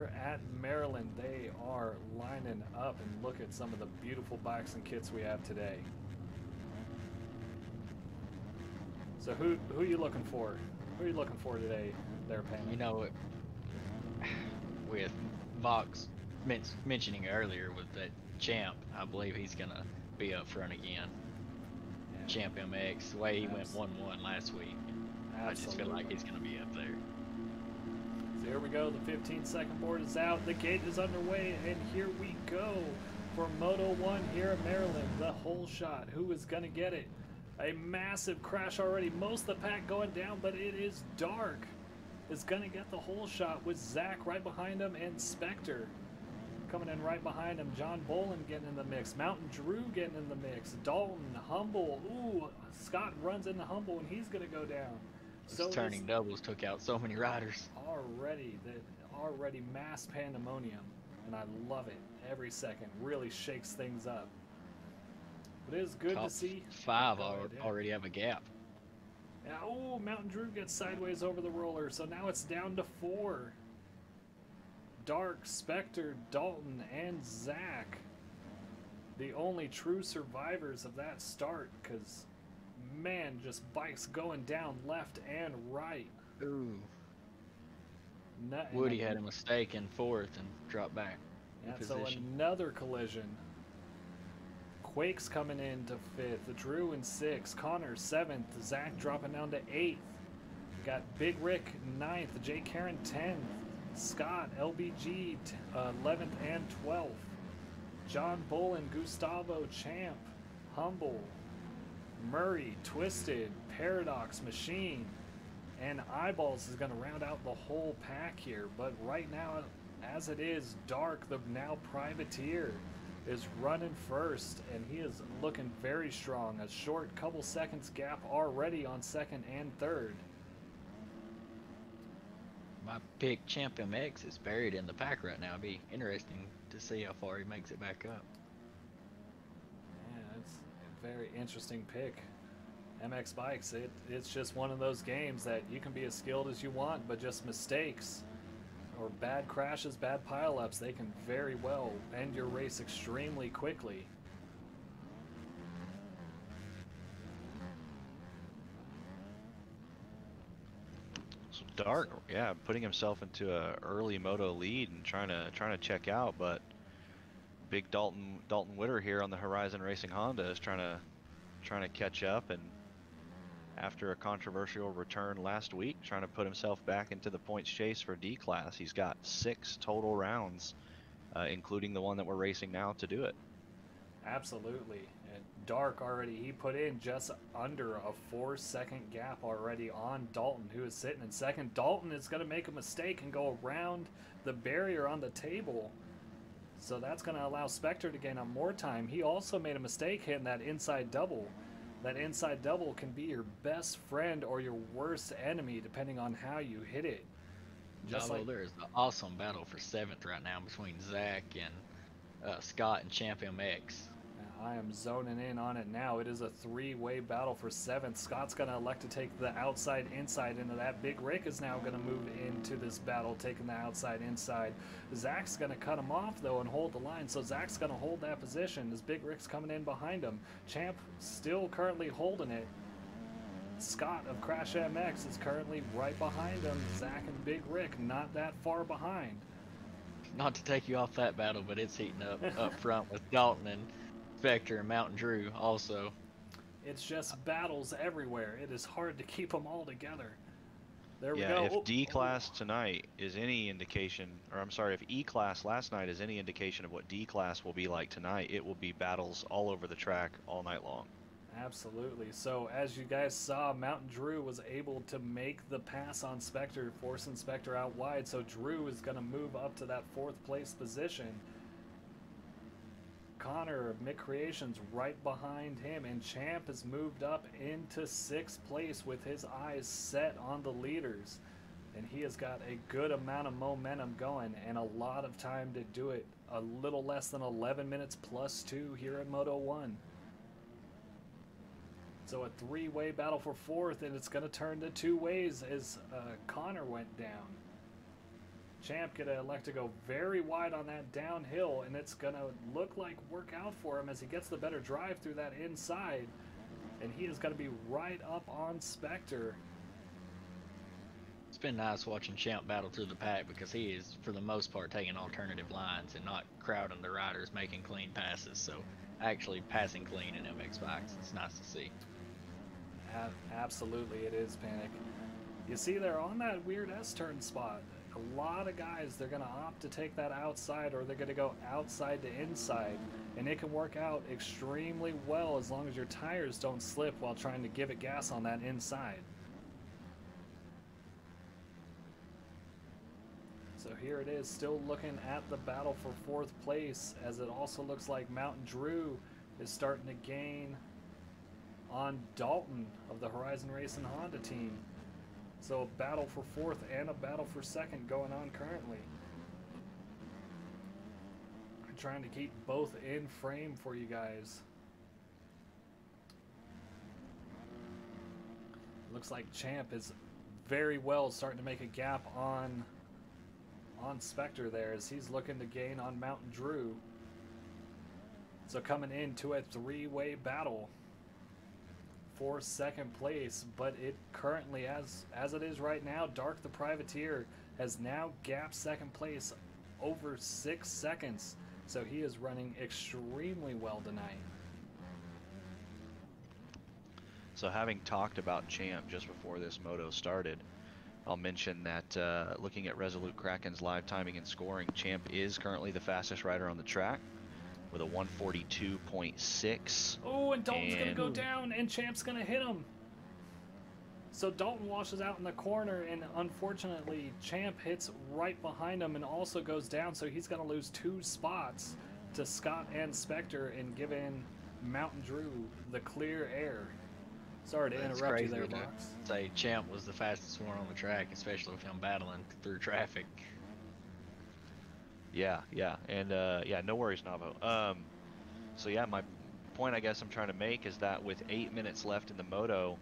At Maryland, they are lining up, and look at some of the beautiful bikes and kits we have today. So who are you looking for? Who are you looking for today there, You Payman? know, with Vox mentioning earlier with that Champ, I believe he's gonna be up front again. Yeah, Champ MX, the way he went abs 1-1 last week, I just feel like absolutely. he's gonna be up there. So here we go, the 15-second board is out, the gate is underway, and here we go for Moto 1 here at Maryland. The hole shot, who is gonna get it? A massive crash already, most of the pack going down, but it is Dark is gonna get the hole shot with Zach right behind him and Spectre coming in right behind him. John Bolin getting in the mix. Mountain Drew getting in the mix. Dalton, Humble. Ooh, Scott runs into Humble and he's going to go down. Those So turning does doubles took out so many riders. already mass pandemonium. And I love it. Every second really shakes things up. But it is good to Top see. Oh, five go ahead, yeah. already have a gap. Yeah, oh, Mountain Drew gets sideways over the roller. So now it's down to 4. Dark, Spectre, Dalton, and Zach. The only true survivors of that start, because, man, just bikes going down left and right. Ooh, Woody had a And mistake in fourth and dropped back in yeah, so position. another collision. Quake's coming in to 5th, Drew in 6th, Connor 7th, Zach dropping down to 8th. Got Big Rick 9th, Jay Karen 10th, Scott, LBG 11th and 12th. John Bolin, Gustavo, Champ, Humble, Murray, Twisted, Paradox, Machine, and Eyeballs is going to round out the whole pack here. But right now, as it is, Dark, the now Privateer, is running first, and he is looking very strong. A short couple seconds gap already on second and third. My pick, Champ MX, is buried in the pack right now. It'd be interesting to see how far he makes it back up. Yeah, it's a very interesting pick. MX Bikes, it's just one of those games that you can be as skilled as you want, but just mistakes or bad crashes, bad pileups, they can very well end your race extremely quickly. So Dark, yeah, putting himself into a early moto lead and trying to check out, but big Dalton Witter here on the Horizon Racing Honda is trying to catch up, and after a controversial return last week, trying to put himself back into the points chase for D class. He's got 6 total rounds, including the one that we're racing now, to do it. Absolutely. And Dark already, he put in just under a 4-second gap already on Dalton, who is sitting in second. Dalton is going to make a mistake and go around the barrier on the table. So that's going to allow Spectre to gain on more time. He also made a mistake hitting that inside double. That inside double can be your best friend or your worst enemy depending on how you hit it. Just Although like there is an awesome battle for 7th right now between Zach and Scott and Champ MX. I am zoning in on it now. It is a 3-way battle for 7th. Scott's going to elect to take the outside inside into that. Big Rick is now going to move into this battle, taking the outside inside. Zach's going to cut him off, though, and hold the line. So Zach's going to hold that position as Big Rick's coming in behind him. Champ still currently holding it. Scott of Crash MX is currently right behind him. Zach and Big Rick not that far behind. Not to take you off that battle, but it's heating up front with Dalton and Spectre and Mountain Drew also. It's just battles everywhere. It is hard to keep them all together. There we Yeah, go. if D Oh. class tonight is any indication, or I'm sorry, if E class last night is any indication of what D class will be like tonight, it will be battles all over the track all night long. Absolutely. So as you guys saw, Mountain Drew was able to make the pass on Spectre, forcing Spectre out wide. So Drew is going to move up to that 4th place position. Connor of Mick Creations right behind him, and Champ has moved up into 6th place with his eyes set on the leaders. And he has got a good amount of momentum going and a lot of time to do it. A little less than 11 minutes plus 2 here at Moto 1. So a 3-way battle for 4th, and it's going to turn to 2 ways as Connor went down. Champ gonna elect to go very wide on that downhill, and it's gonna look like work out for him as he gets the better drive through that inside, and he is gonna be right up on Spectre. It's been nice watching Champ battle through the pack because he is, for the most part, taking alternative lines and not crowding the riders, making clean passes. So actually passing clean in MX bikes, it's nice to see. Absolutely, it is, Panic. You see, they're on that weird S-turn spot. A lot of guys, they're going to opt to take that outside, or they're going to go outside to inside, and it can work out extremely well as long as your tires don't slip while trying to give it gas on that inside. So here it is, still looking at the battle for 4th place, as it also looks like Mountain Drew is starting to gain on Dalton of the Horizon Racing Honda team. So a battle for 4th and a battle for 2nd going on currently. I'm trying to keep both in frame for you guys. Looks like Champ is very well starting to make a gap on Spectre there as he's looking to gain on Mountain Drew. So coming into a 3-way battle for 2nd place, but it currently, as it is right now, Dark the Privateer has now gapped 2nd place over 6 seconds. So he is running extremely well tonight. So having talked about Champ just before this moto started, I'll mention that looking at Resolute Kraken's live timing and scoring, Champ is currently the fastest rider on the track with a 142.6. Oh, and Dalton's going to go down, and Champ's going to hit him. So Dalton washes out in the corner, and unfortunately, Champ hits right behind him and also goes down, so he's going to lose 2 spots to Scott and Spectre and give in Mountain Drew the clear air. Sorry to interrupt you there, Box. Say Champ was the fastest one on the track, especially with him battling through traffic. Yeah, and yeah, no worries, Navo. So yeah, my point I guess I'm trying to make is that with 8 minutes left in the moto,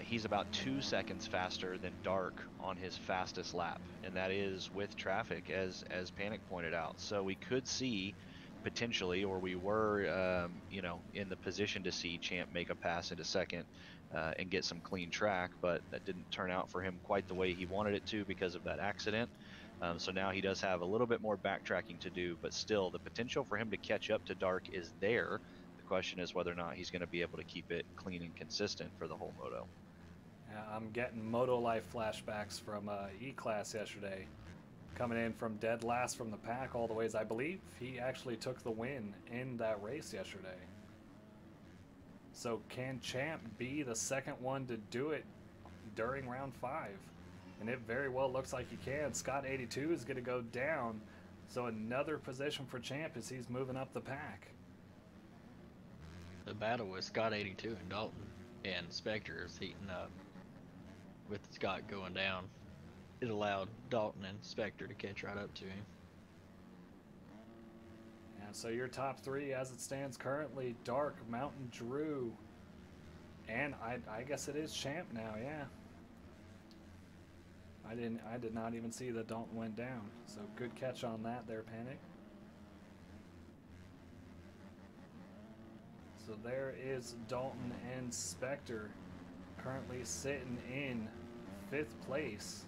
he's about 2 seconds faster than Dark on his fastest lap, and that is with traffic, as Panic pointed out. So we could see potentially, or we were, you know, in the position to see Champ make a pass into 2nd and get some clean track, but that didn't turn out for him quite the way he wanted it to because of that accident. So now he does have a little bit more backtracking to do, but still the potential for him to catch up to Dark is there. The question is whether or not he's going to be able to keep it clean and consistent for the whole moto. Yeah, I'm getting Moto Life flashbacks from E-Class yesterday. Coming in from dead last from the pack all the ways, I believe he actually took the win in that race yesterday. So can Champ be the 2nd one to do it during round 5? And it very well looks like he can. Scott 82 is going to go down. So another position for Champ as he's moving up the pack. The battle with Scott 82 and Dalton and Spectre is heating up. With Scott going down, it allowed Dalton and Spectre to catch right up to him. Yeah, so your top 3 as it stands currently: Dark, Mountain Drew, and I guess it is Champ now, yeah. I did not even see that Dalton went down. So good catch on that there, Panic. So there is Dalton and Spectre currently sitting in 5th place.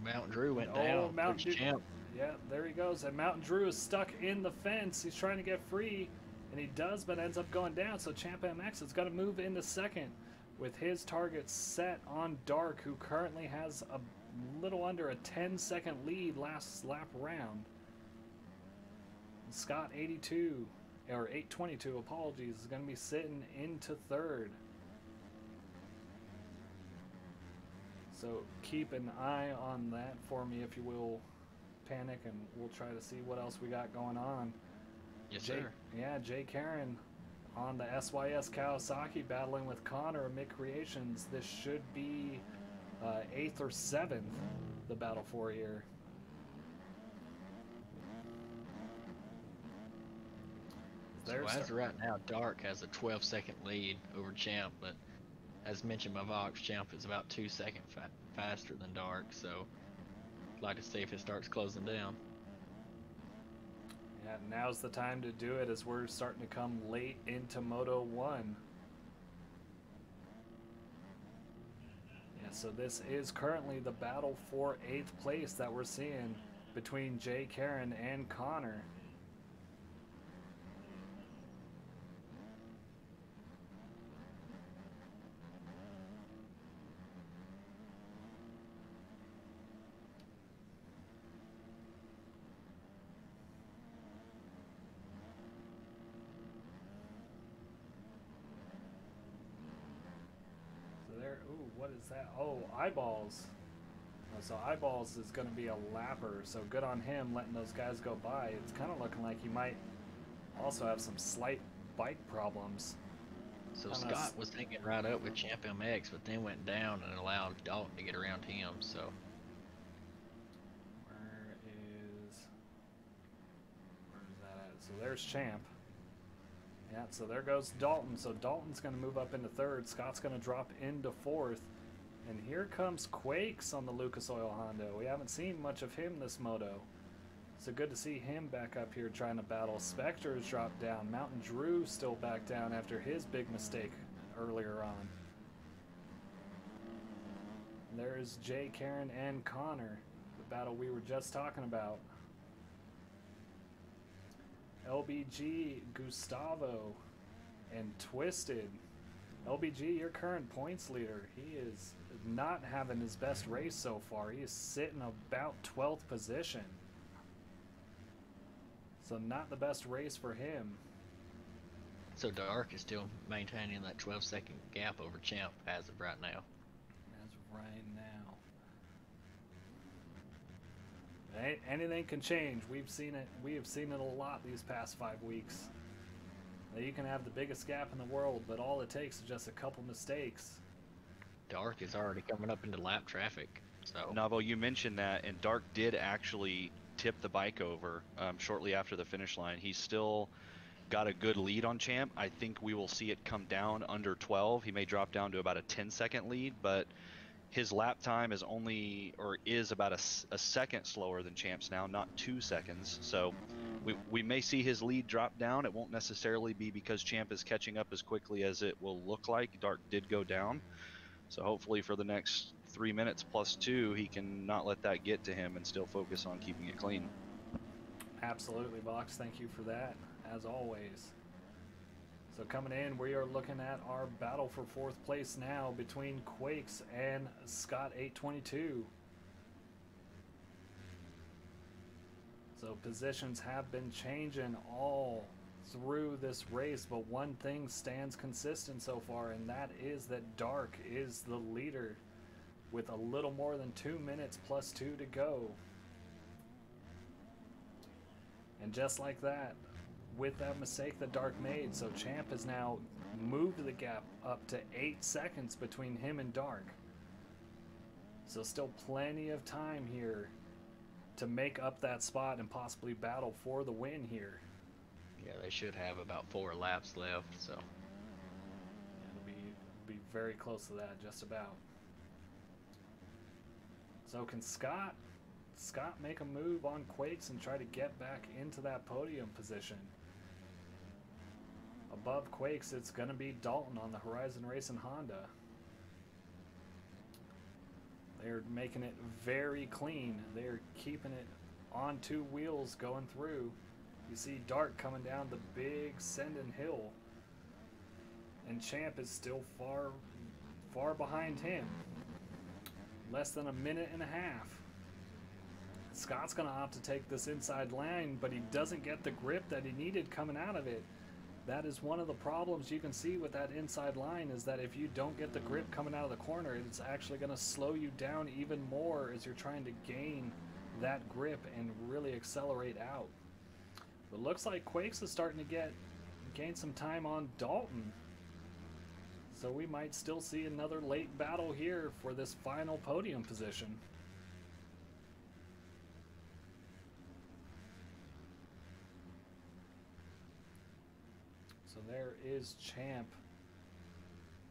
Mountain Drew went down. Mountain Drew. Champ. Yeah, there he goes. And Mountain Drew is stuck in the fence. He's trying to get free, and he does, but ends up going down. So Champ MX is going to move into 2nd with his target set on Dark, who currently has a little under a 10-second lead last lap round. And Scott 82, or 822, apologies, is going to be sitting into 3rd. So keep an eye on that for me, if you will, Panic, and we'll try to see what else we got going on. Yes, sir. Yeah, Jay Karen on the SYS Kawasaki battling with Connor of Mick Creations. This should be 8th or 7th, the battle for here. So as of right now, Dark has a 12-second lead over Champ, but as mentioned by Vox, Champ is about 2 seconds faster than Dark, so Like to see if it starts closing down. Yeah, now's the time to do it as we're starting to come late into Moto 1. Yeah, so this is currently the battle for 8th place that we're seeing between Jay Karen and Connor. Ooh, what is that? Oh, Eyeballs. Oh, so Eyeballs is going to be a lapper, so good on him letting those guys go by. It's kind of looking like he might also have some slight bike problems. So Scott was hanging right up with Champ MX, but then went down and allowed Dalton to get around him, so. Where is that at? So there's Champ. Yeah, so there goes Dalton. So Dalton's going to move up into 3rd. Scott's going to drop into 4th. And here comes Quakes on the Lucas Oil Honda. We haven't seen much of him this moto. So good to see him back up here trying to battle. Spectre's dropped down. Mountain Drew still back down after his big mistake earlier on. And there's Jay, Karen, and Connor. The battle we were just talking about. LBG, Gustavo, and Twisted. LBG, your current points leader. He is not having his best race so far. He is sitting about 12th position. So not the best race for him. So Dark is still maintaining that 12-second gap over Champ as of right now. As of right now. Anything can change. We've seen it. We have seen it a lot these past 5 weeks. That you can have the biggest gap in the world, but all it takes is just a couple mistakes. Dark is already coming up into lap traffic. So Navo, you mentioned that, and Dark did actually tip the bike over shortly after the finish line. He's still got a good lead on Champ. I think we will see it come down under 12. He may drop down to about a 10-second lead, but his lap time is about a second slower than Champ's now, not 2 seconds. So we may see his lead drop down. It won't necessarily be because Champ is catching up as quickly as it will look like. Dark did go down. So hopefully for the next 3 minutes plus 2, he can not let that get to him and still focus on keeping it clean. Absolutely, Vox. Thank you for that, as always. So coming in, we are looking at our battle for 4th place now between Quakes and Scott 822. So positions have been changing all through this race, but one thing stands consistent so far, and that is that Dark is the leader with a little more than 2 minutes plus 2 to go. And just like that, with that mistake that Dark made, so Champ has now moved the gap up to 8 seconds between him and Dark. So still plenty of time here to make up that spot and possibly battle for the win here. yeah, they should have about 4 laps left. So It'll be very close to that, just about. So can Scott make a move on Quakes and try to get back into that podium position? Above Quakes, it's going to be Dalton on the Horizon Racing Honda. They're making it very clean. They're keeping it on 2 wheels going through. You see Dark coming down the big Sendon Hill. And Champ is still far behind him. Less than a minute and a half. Scott's going to opt to take this inside line, but he doesn't get the grip that he needed coming out of it. That is one of the problems you can see with that inside line, is that if you don't get the grip coming out of the corner, it's actually going to slow you down even more as you're trying to gain that grip and really accelerate out. But looks like Quakes is starting to gain some time on Dalton. So we might still see another late battle here for this final podium position. So there is Champ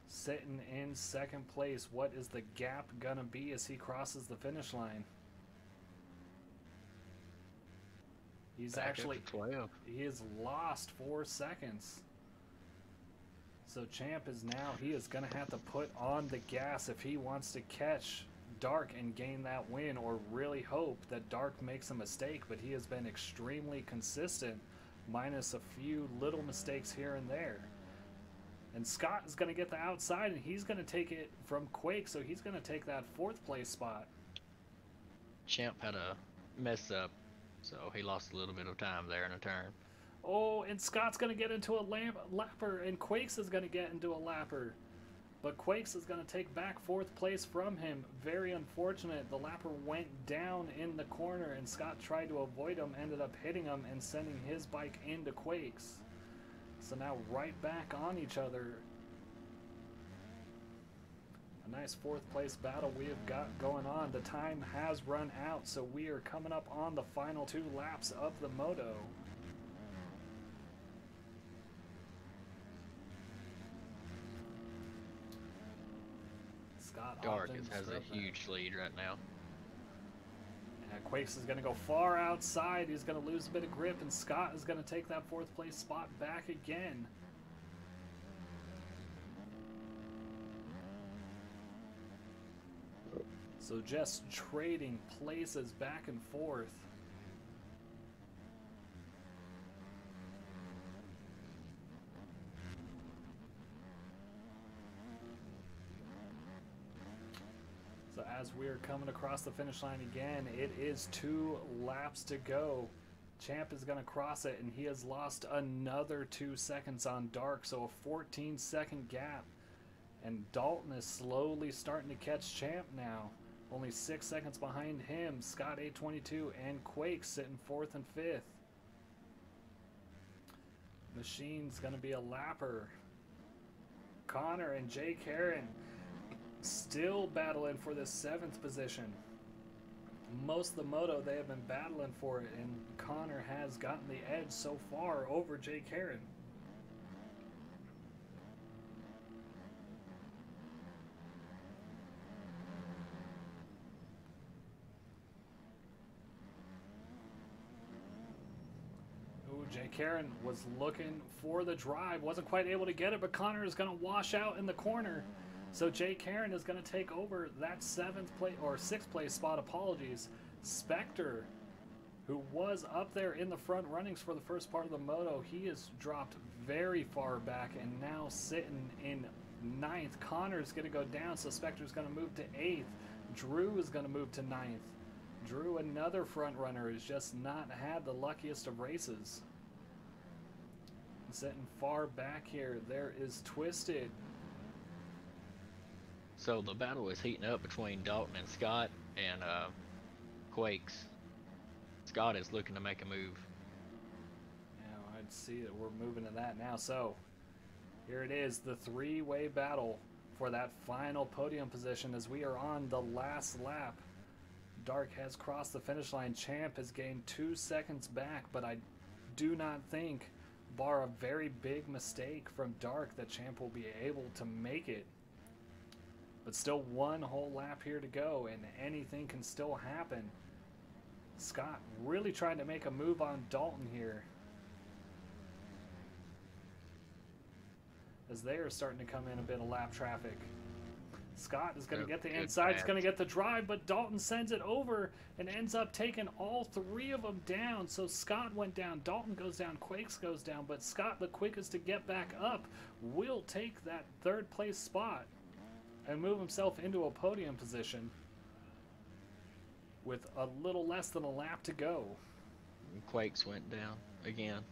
sitting in 2nd place. What is the gap gonna be as he crosses the finish line? He's Back up actually, to 12. he has lost 4 seconds. So Champ is now, he is going to have to put on the gas if he wants to catch Dark and gain that win, or really hope that Dark makes a mistake. But he has been extremely consistent, minus a few little mistakes here and there. And Scott is going to get the outside, and he's going to take it from Quake, so he's going to take that 4th place spot. Champ had a mess up, so he lost a little bit of time there in a turn. Oh, and Scott's going to get into a lapper, and Quakes is going to get into a lapper. But Quakes is going to take back 4th place from him. Very unfortunate. The lapper went down in the corner, and Scott tried to avoid him, ended up hitting him and sending his bike into Quakes. So now right back on each other. A nice 4th place battle we have got going on. The time has run out, so we are coming up on the final 2 laps of the Moto. Dark has a huge lead right now. Quakes is going to go far outside. He's going to lose a bit of grip, and Scott is going to take that 4th place spot back again. So just trading places back and forth. So as we're coming across the finish line again, it is 2 laps to go. Champ is going to cross it, and he has lost another 2 seconds on Dark, so a 14-second gap. And Dalton is slowly starting to catch Champ now. Only 6 seconds behind him, Scott 822 and Quake sitting 4th and 5th. Machine's going to be a lapper. Connor and Jake Heron still battling for the 7th position. Most of the Moto, they have been battling for it, and Connor has gotten the edge so far over Jake Heron. Jake Heron was looking for the drive, wasn't quite able to get it, but Connor is going to wash out in the corner. So Jake Heron is going to take over that 7th place or 6th place spot. Apologies. Spectre, who was up there in the front runnings for the first part of the Moto, he has dropped very far back and now sitting in 9th. Connor is going to go down, so Spectre is going to move to 8th. Drew is going to move to 9th. Drew, another front runner, has just not had the luckiest of races. Sitting far back here, there is Twisted. So the battle is heating up between Dalton and Scott and Quakes. Scott is looking to make a move. Yeah, I'd see that we're moving to that now. So here it is, the 3-way battle for that final podium position as we are on the last lap. Dark has crossed the finish line. Champ has gained 2 seconds back, but I do not think, bar a very big mistake from Dark, that Champ will be able to make it. But still 1 whole lap here to go, and anything can still happen. Scott really trying to make a move on Dalton here, as they are starting to come in a bit of lap traffic. Scott is going to get the inside, he's going to get the drive, but Dalton sends it over and ends up taking all 3 of them down. So Scott went down, Dalton goes down, Quakes goes down, but Scott, the quickest to get back up, will take that 3rd place spot and move himself into a podium position with a little less than a lap to go. Quakes went down again.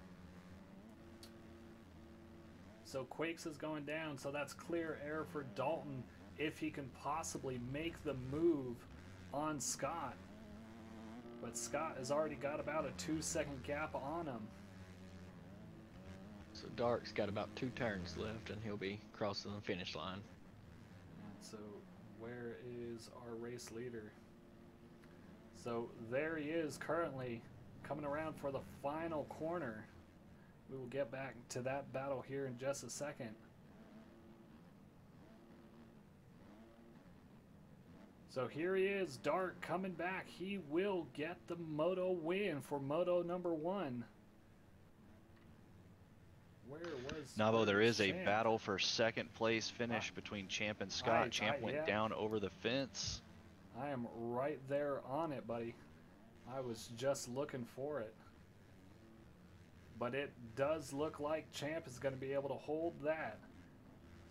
So Quakes is going down, so that's clear air for Dalton if he can possibly make the move on Scott. But Scott has already got about a 2-second gap on him. So Dark's got about 2 turns left and he'll be crossing the finish line. So where is our race leader? So there he is currently coming around for the final corner. We will get back to that battle here in just a second. So here he is, Dark coming back. He will get the Moto win for Moto #1. Where was Navo, there is a Champ? battle for second place finish between Champ and Scott. Champ went yeah. down over the fence. I am right there on it, buddy. I was just looking for it. But it does look like Champ is going to be able to hold that.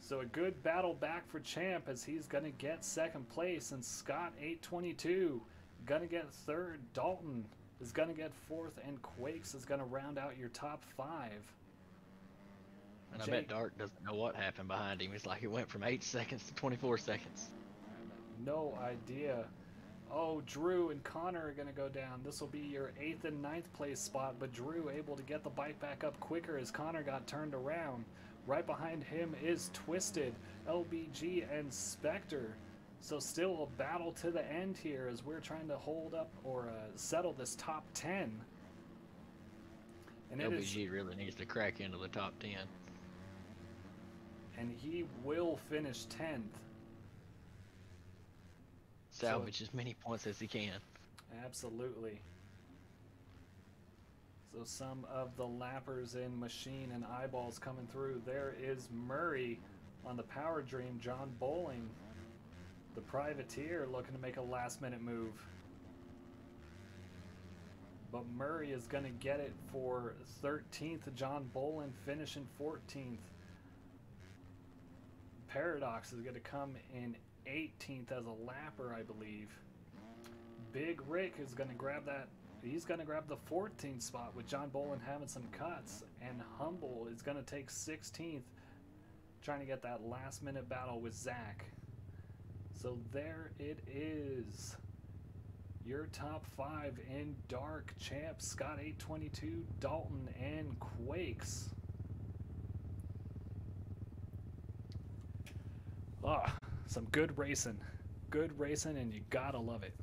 So a good battle back for Champ as he's going to get second place. And Scott, 822, going to get third. Dalton is going to get fourth. And Quakes is going to round out your top 5. And I bet Dark doesn't know what happened behind him. It's like it went from 8 seconds to 24 seconds. No idea. Oh, Drew and Connor are going to go down. This will be your 8th and 9th place spot, but Drew able to get the bike back up quicker as Connor got turned around. Right behind him is Twisted, LBG, and Spectre. So still a battle to the end here as we're trying to hold up or settle this top 10. And LBG really needs to crack into the top 10. And he will finish 10th. Salvage as many points as he can. Absolutely. So some of the lappers in Machine and Eyeballs coming through. There is Murray on the Power Dream. John Bowling, the Privateer, looking to make a last-minute move. But Murray is going to get it for 13th. John Bowling finishing 14th. Paradox is going to come in 18th as a lapper, I believe. Big Rick is going to grab that. He's going to grab the 14th spot with John Bolin having some cuts. And Humble is going to take 16th, trying to get that last-minute battle with Zach. So there it is. Your top 5 in Dark, Champ, Scott 822, Dalton, and Quakes. Ah, some good racing. Good racing, and you gotta love it.